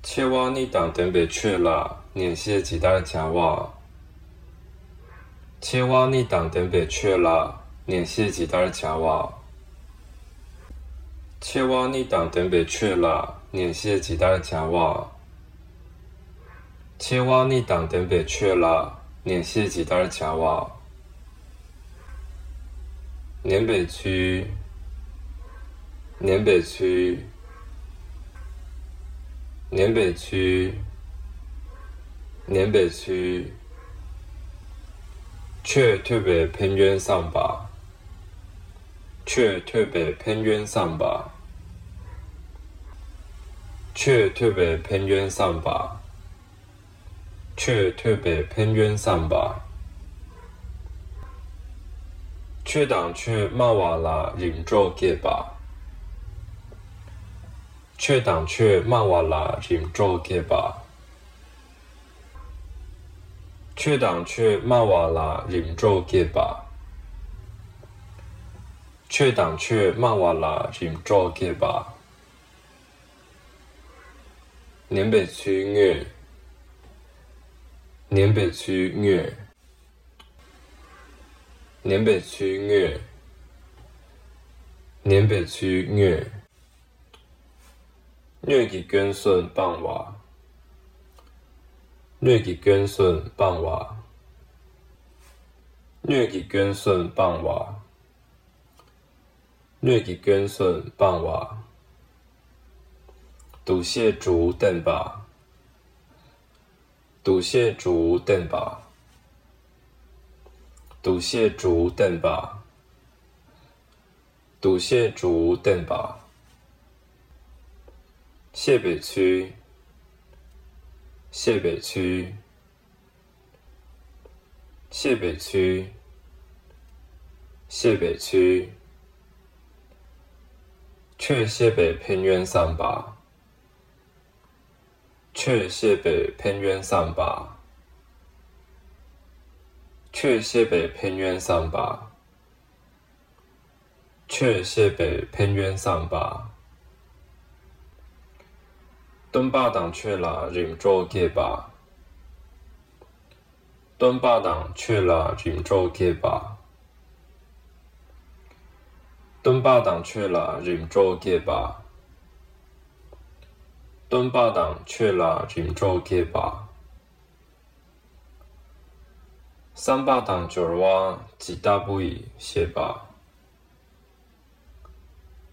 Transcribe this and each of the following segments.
切瓦尼党等北去了，年谢吉达加瓦。切瓦尼党等北去了，年谢吉达加瓦。切瓦尼党等北去了，年谢吉达加瓦。切瓦尼党等北去了，年谢吉达加瓦。年北区，年北区，年北区，年北区。却特别偏远上吧，却特别偏远上吧，却特别偏远上吧，却特别偏远上吧。却党却马瓦拉林州给吧，却党却马瓦拉林州给吧，却党却马瓦拉林州给吧，却党却马瓦拉林州给吧。年北区月，年北区月，年北区月，年北区月。月吉根顺棒瓦，月吉根顺棒瓦，月吉根顺棒瓦，月吉根顺棒瓦。赌蟹竹邓吧，赌蟹竹邓吧，赌蟹竹邓吧，赌蟹竹邓吧。谢北区，谢北区，谢北区，谢北区。却谢北偏远上吧，却谢北偏远上吧，却谢北偏远上吧，却谢北偏远上吧。敦巴党去了林州给吧，敦巴党去了林州给吧，敦巴党去了林州给吧，敦巴党去了林州给吧。三巴党九儿哇吉大不以谢吧，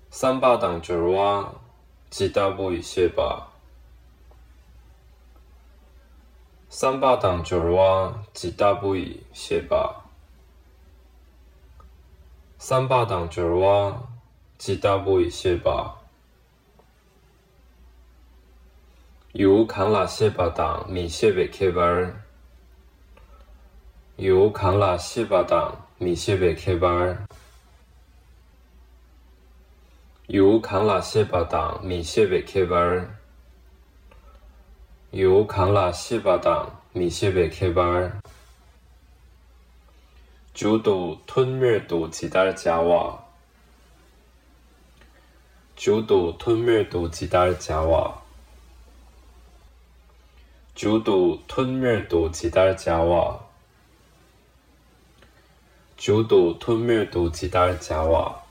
三巴党九儿哇吉大不以谢吧。三巴党九儿哇吉大不以谢吧，三巴党九儿哇吉大不以谢吧。由扛拉谢巴党米谢北 K 班，由扛拉谢巴党米谢北 K 班，由扛拉谢巴党米谢北 K 班，由扛拉谢巴党米谢北 K 班。九度吞灭度吉达加瓦，九度吞灭度吉达加瓦，九度吞灭度吉达加瓦，九度吞灭度吉达加瓦。